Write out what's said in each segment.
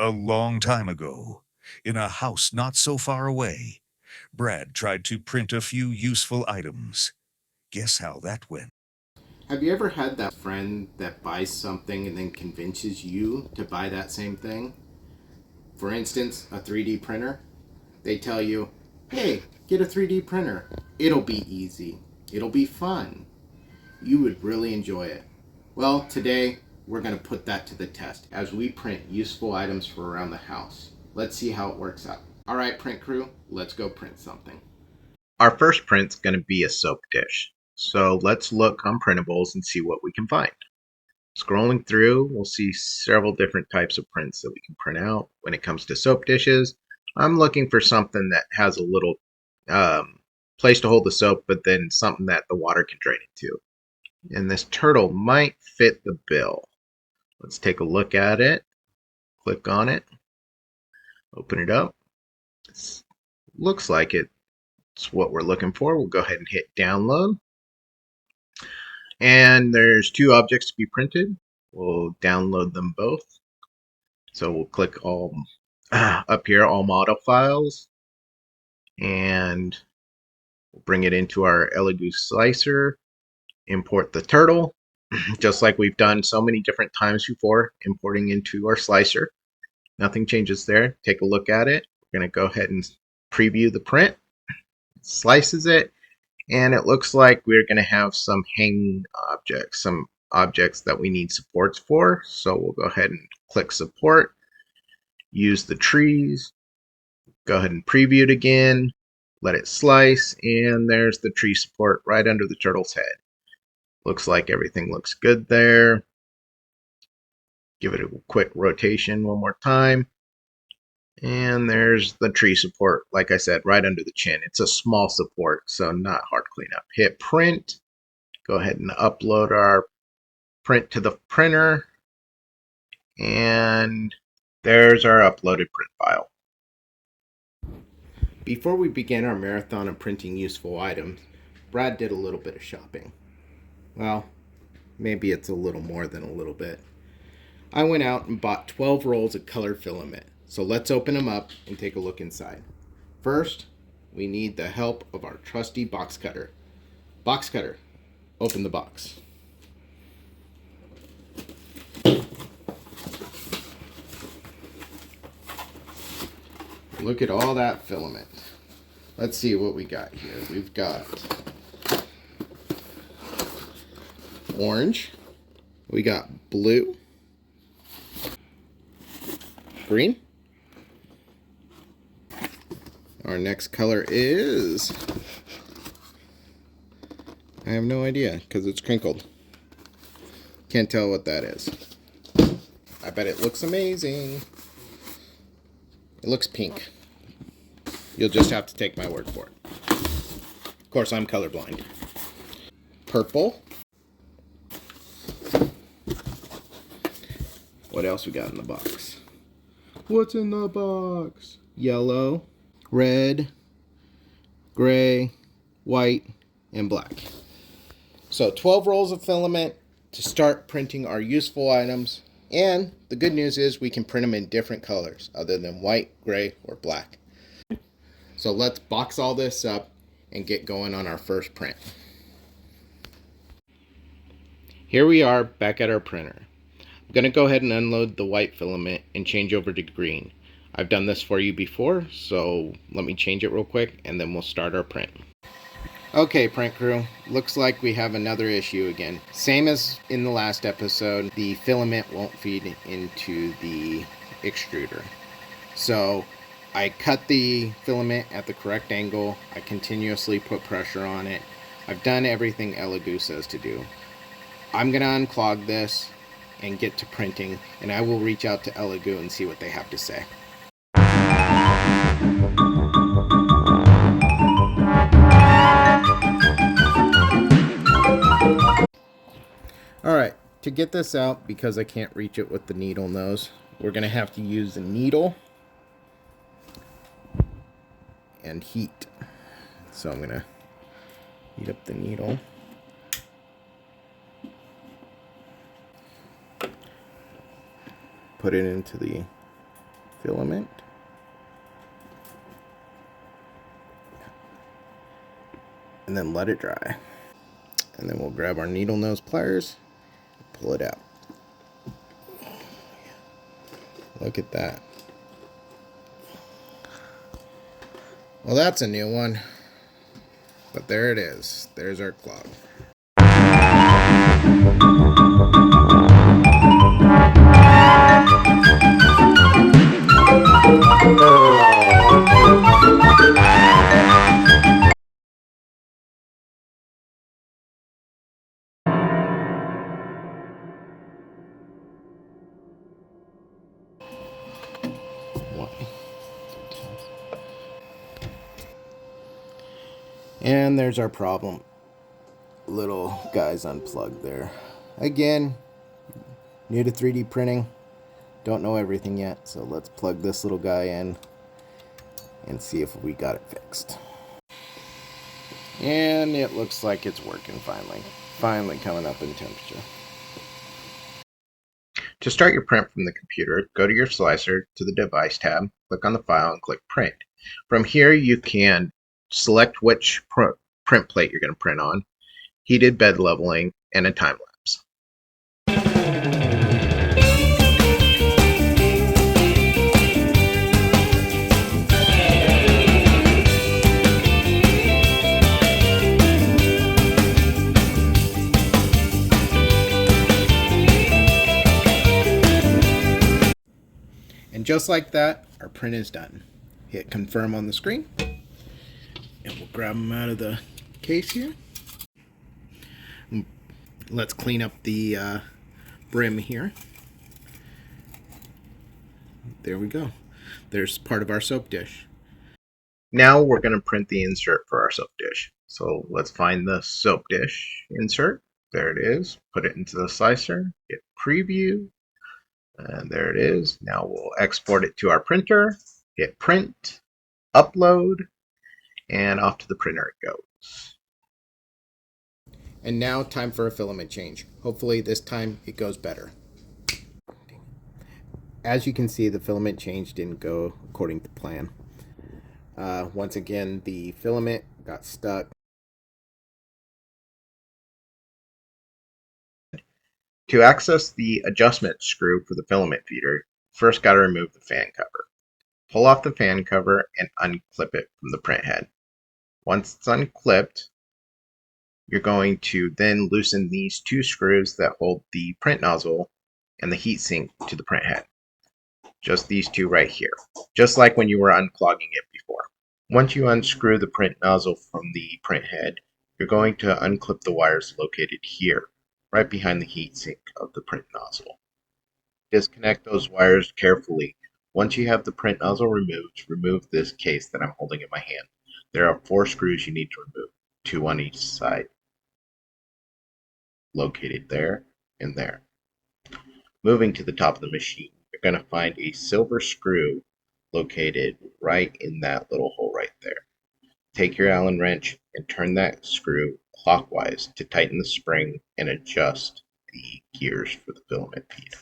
A long time ago, in a house not so far away, Brad tried to print a few useful items. Guess how that went? Have you ever had that friend that buys something and then convinces you to buy that same thing? For instance, a 3D printer. They tell you, hey, get a 3D printer. It'll be easy. It'll be fun. You would really enjoy it. Well, today we're going to put that to the test as we print useful items for around the house. Let's see how it works out. All right, print crew, let's go print something. Our first print's going to be a soap dish. So let's look on printables and see what we can find. Scrolling through, we'll see several different types of prints that we can print out. When it comes to soap dishes, I'm looking for something that has a little place to hold the soap, but then something that the water can drain into. And this turtle might fit the bill. Let's take a look at it. Click on it. Open it up. It looks like it's what we're looking for. We'll go ahead and hit download. And there's two objects to be printed. We'll download them both. So we'll click all up here, all model files, and we'll bring it into our Elegoo slicer, import the turtle, just like we've done so many different times before, importing into our slicer. Nothing changes there. Take a look at it. We're going to go ahead and preview the print. It slices it, and it looks like we're going to have some hanging objects, some objects that we need supports for. So we'll go ahead and click support, use the trees, go ahead and preview it again, let it slice, and there's the tree support right under the turtle's head. Looks like everything looks good there. Give it a quick rotation one more time. And there's the tree support, like I said, right under the chin. It's a small support, so not hard to clean up. Hit print. Go ahead and upload our print to the printer. And there's our uploaded print file. Before we began our marathon of printing useful items, Brad did a little bit of shopping. Well, maybe it's a little more than a little bit. I went out and bought 12 rolls of colored filament. So let's open them up and take a look inside. First, we need the help of our trusty box cutter. Box cutter, open the box. Look at all that filament. Let's see what we got here. We've got orange. We got blue. Green. Our next color is... I have no idea because it's crinkled. Can't tell what that is. I bet it looks amazing. It looks pink. You'll just have to take my word for it. Of course, I'm colorblind. Purple. What else we got in the box? What's in the box? Yellow, red, gray, white, and black. So 12 rolls of filament to start printing our useful items. And the good news is we can print them in different colors other than white, gray, or black. So let's box all this up and get going on our first print. Here we are back at our printer. I'm going to go ahead and unload the white filament and change over to green. I've done this for you before, so let me change it real quick and then we'll start our print. Okay, print crew, looks like we have another issue again. Same as in the last episode, the filament won't feed into the extruder. So I cut the filament at the correct angle. I continuously put pressure on it. I've done everything Elegoo says to do. I'm going to unclog this and get to printing, and I will reach out to Elegoo and see what they have to say. Alright, to get this out, because I can't reach it with the needle nose, we're going to have to use a needle and heat. So I'm going to heat up the needle. Put it into the filament. And then let it dry. And then we'll grab our needle nose pliers and pull it out. Look at that. Well, that's a new one. But there it is. There's our clog. And there's our problem. Little guy's unplugged there. Again, new to 3D printing. Don't know everything yet, so let's plug this little guy in and see if we got it fixed. And it looks like it's working finally. Finally coming up in temperature. To start your print from the computer, go to your slicer to the Device tab, click on the file, and click Print. From here, you can select which print plate you're going to print on, heated bed leveling, and a time lapse. And just like that, our print is done. Hit confirm on the screen. And we'll grab them out of the case here. Let's clean up the brim here. There we go. There's part of our soap dish. Now we're going to print the insert for our soap dish. So let's find the soap dish insert. There it is. Put it into the slicer. Hit preview. And there it is. Now we'll export it to our printer. Hit print. Upload. And off to the printer it goes. And now time for a filament change. Hopefully this time it goes better. As you can see, the filament change didn't go according to plan. Once again, the filament got stuck. To access the adjustment screw for the filament feeder, first got to remove the fan cover. Pull off the fan cover and unclip it from the print head. Once it's unclipped, you're going to then loosen these two screws that hold the print nozzle and the heatsink to the print head. Just these two right here, just like when you were unclogging it before. Once you unscrew the print nozzle from the print head, you're going to unclip the wires located here, right behind the heatsink of the print nozzle. Disconnect those wires carefully. Once you have the print nozzle removed, remove this case that I'm holding in my hand. There are 4 screws you need to remove, 2 on each side, located there and there. Moving to the top of the machine, you're going to find a silver screw located right in that little hole right there. Take your Allen wrench and turn that screw clockwise to tighten the spring and adjust the gears for the filament feed.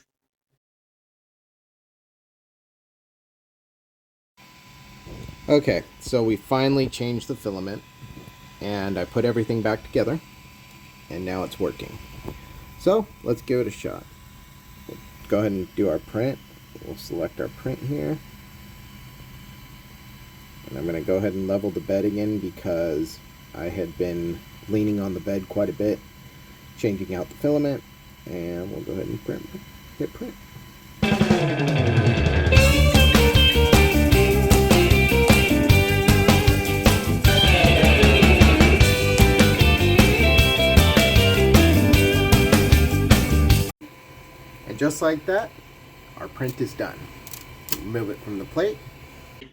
Okay, so we finally changed the filament and I put everything back together and now it's working. So let's give it a shot. We'll go ahead and do our print. We'll select our print here. And I'm going to go ahead and level the bed again because I had been leaning on the bed quite a bit, changing out the filament, and we'll go ahead and print. Hit print. And just like that, our print is done. Remove it from the plate.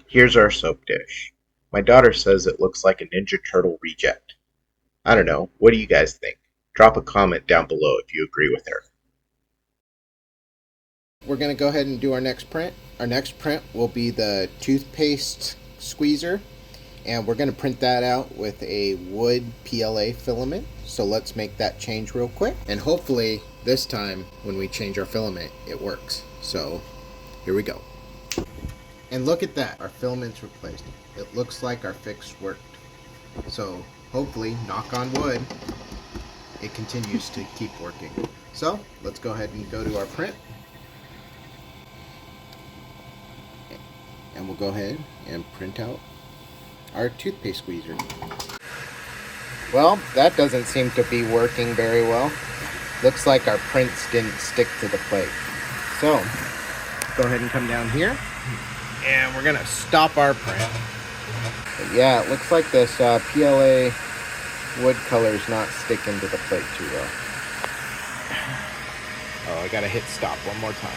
Here's our soap dish. My daughter says it looks like a Ninja Turtle reject. I don't know, what do you guys think? Drop a comment down below if you agree with her. We're going to go ahead and do our next print. Our next print will be the toothpaste squeezer, and we're going to print that out with a wood PLA filament. So let's make that change real quick, and hopefully this time when we change our filament it works. So here we go. And look at that, our filament's replaced. It looks like our fix worked. So hopefully, knock on wood, it continues to keep working. So let's go ahead and go to our print. And we'll go ahead and print out our toothpaste squeezer. Well, that doesn't seem to be working very well. Looks like our prints didn't stick to the plate. So, go ahead and come down here, and we're gonna stop our print. But yeah, it looks like this PLA wood color is not sticking to the plate too well. Oh, I gotta hit stop one more time.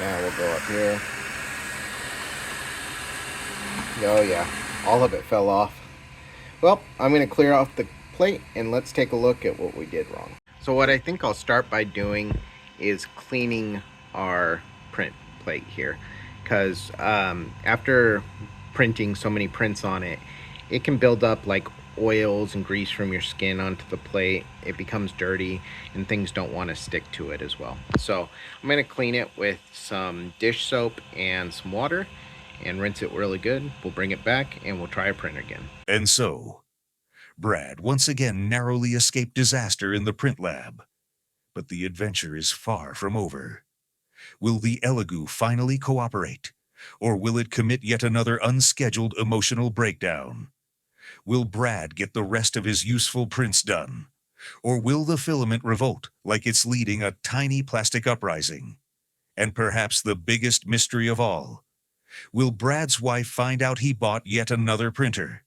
Now we'll go up here. Oh yeah, all of it fell off. Well, I'm going to clear off the plate and let's take a look at what we did wrong. So what I think I'll start by doing is cleaning our print plate here, because after printing so many prints on it, it can build up like oils and grease from your skin onto the plate. It becomes dirty and things don't want to stick to it as well. So I'm going to clean it with some dish soap and some water and rinse it really good. We'll bring it back and we'll try a print again. And so, Brad once again narrowly escaped disaster in the print lab. But the adventure is far from over. Will the Elegoo finally cooperate? Or will it commit yet another unscheduled emotional breakdown? Will Brad get the rest of his useful prints done? Or will the filament revolt like it's leading a tiny plastic uprising? And perhaps the biggest mystery of all, will Brad's wife find out he bought yet another printer?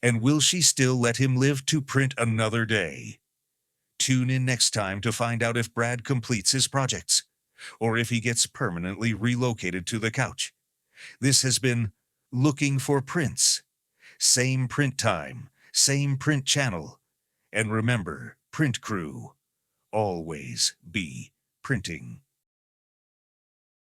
And will she still let him live to print another day? Tune in next time to find out if Brad completes his projects, or if he gets permanently relocated to the couch. This has been Looking for Prints. Same print time, same print channel. And remember, print crew, always be printing.